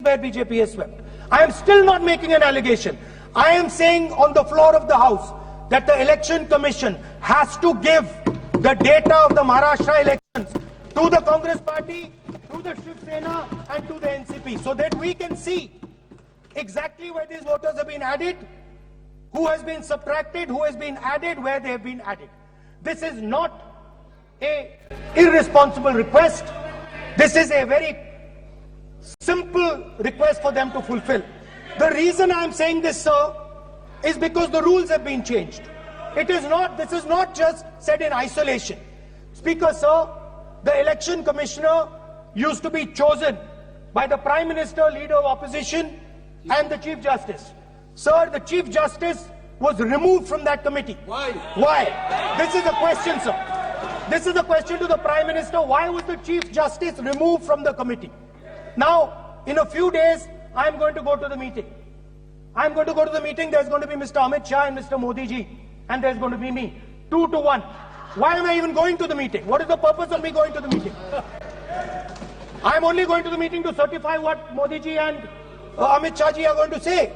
where BJP has swept. I am still not making an allegation. I am saying on the floor of the House that the Election Commission has to give the data of the Maharashtra elections to the Congress Party, to the Shiv Sena and to the NCP, so that we can see exactly where these voters have been added, who has been subtracted, who has been added, where they have been added. This is not an irresponsible request. This is a very simple request for them to fulfill. The reason I am saying this, sir, is because the rules have been changed. This is not just said in isolation. Speaker, sir, the election commissioner used to be chosen by the Prime Minister, Leader of Opposition, and the Chief Justice. Sir, the Chief Justice was removed from that committee. Why? Why? This is the question, sir. This is the question to the Prime Minister. Why was the Chief Justice removed from the committee? Now, in a few days, I am going to go to the meeting. I am going to go to the meeting. There's going to be Mr. Amit Shah and Mr. Modi ji. And there's going to be me. 2 to 1. Why am I even going to the meeting? What is the purpose of me going to the meeting? I'm only going to the meeting to certify what Modi ji and Amit Shah ji are going to say.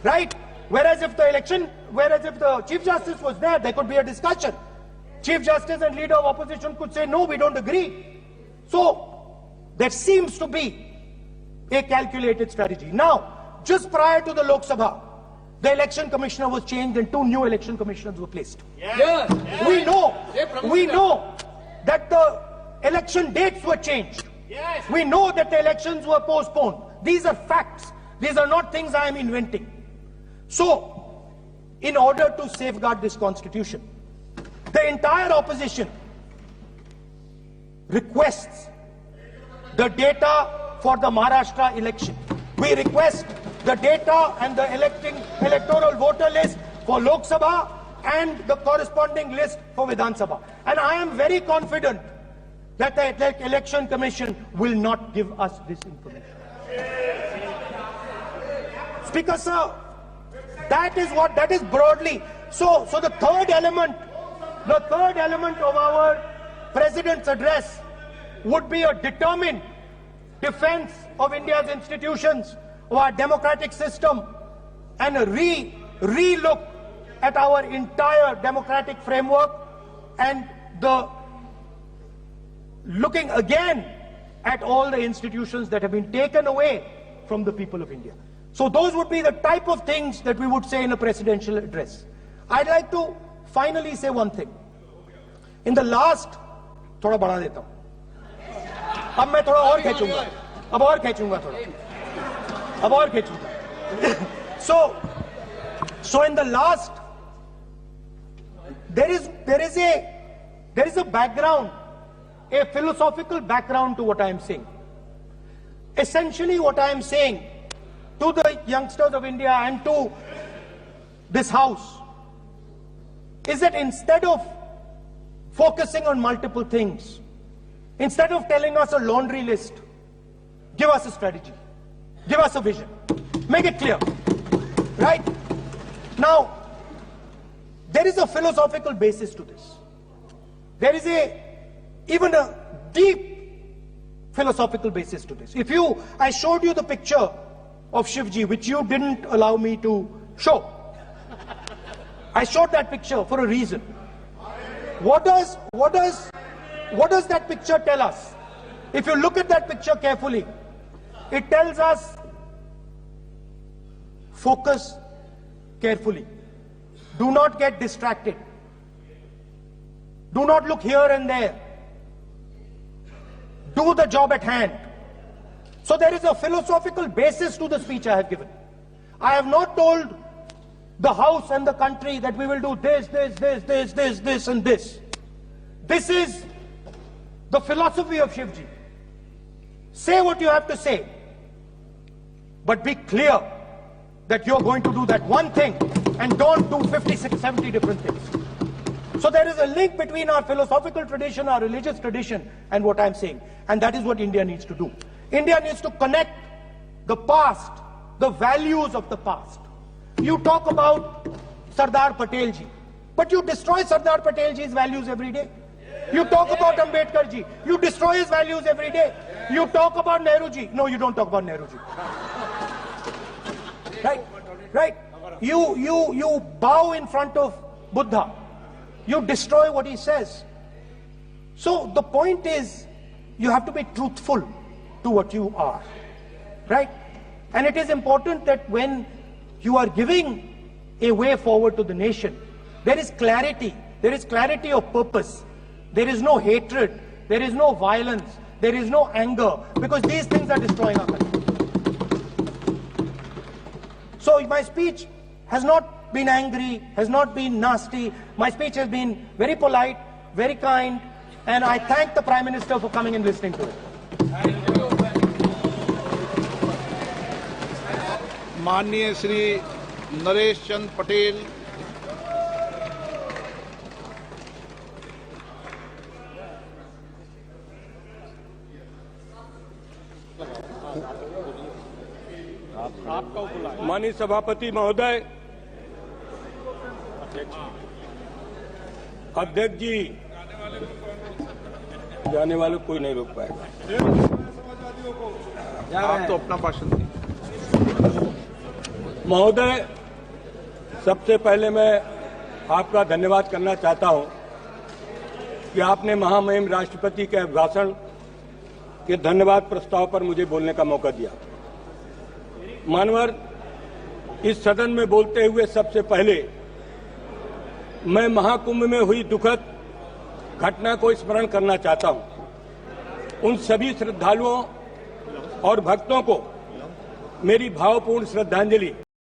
Right? Whereas if the Chief Justice was there, there could be a discussion. Chief Justice and Leader of Opposition could say, no, we don't agree. So, there seems to be a calculated strategy. Now, just prior to the Lok Sabha, the election commissioner was changed and 2 new election commissioners were placed. Yes. We know that the election dates were changed. Yes. We know that the elections were postponed. These are facts. These are not things I am inventing. So, in order to safeguard this constitution, the entire opposition requests the data for the Maharashtra election. We request the data and the electoral voter list for Lok Sabha and the corresponding list for Vidhan Sabha. And I am very confident that the Election Commission will not give us this information. Speaker, sir, that is broadly. So the third element of our President's address would be a determined defense of India's institutions, of our democratic system, and a re-look at our entire democratic framework, and the looking again at all the institutions that have been taken away from the people of India. So those would be the type of things that we would say in a presidential address. I'd like to finally say one thing. In the last, थोड़ा बढ़ा देता हूँ. अब मैं थोड़ा और खींचूंगा. अब और खींचूंगा थोड़ा. अब और खींचूंगा. So in the last, there is a background, a philosophical background to what I am saying. Essentially, what I am saying to the youngsters of India and to this House is that instead of focusing on multiple things, instead of telling us a laundry list, give us a strategy, give us a vision, make it clear, right? Now, there is a philosophical basis to this. There is even a deep philosophical basis to this. I showed you the picture of Shivji, which you didn't allow me to show. I showed that picture for a reason. What does that picture tell us? If you look at that picture carefully, it tells us focus carefully. Do not get distracted. Do not look here and there. Do the job at hand. So there is a philosophical basis to the speech I have given. I have not told the House and the country that we will do this, and this. This is the philosophy of Shivji. Say what you have to say, but be clear that you're going to do that one thing and don't do 56, 70 different things. So there is a link between our philosophical tradition, our religious tradition, and what I'm saying. And that is what India needs to do. India needs to connect the past, the values of the past. You talk about Sardar Patel ji, but you destroy Sardar Patel ji's values every day. You talk about Ambedkar ji, you destroy his values every day. You talk about Nehru ji. No, you don't talk about Nehru ji. Right? You bow in front of Buddha. You destroy what he says. So the point is, you have to be truthful to what you are. Right? And it is important that when you are giving a way forward to the nation, there is clarity. There is clarity of purpose. There is no hatred. There is no violence. There is no anger. Because these things are destroying our country. So my speech has not been angry, has not been nasty. My speech has been very polite, very kind. And I thank the Prime Minister for coming and listening to it. माननीय श्री नरेश चंद पटेल, माननीय सभापति महोदय, अध्यक्ष जी, जाने वाले कोई नहीं रोक पाएगा। आप तो अपना भाषण दें। महोदय, सबसे पहले मैं आपका धन्यवाद करना चाहता हूं कि आपने महामहिम राष्ट्रपति के अभिभाषण के धन्यवाद प्रस्ताव पर मुझे बोलने का मौका दिया। मानवर, इस सदन में बोलते हुए सबसे पहले मैं महाकुंभ में हुई दुखद घटना को स्मरण करना चाहता हूं। उन सभी श्रद्धालुओं और भक्तों को मेरी भावपूर्ण श्रद्धांजलि।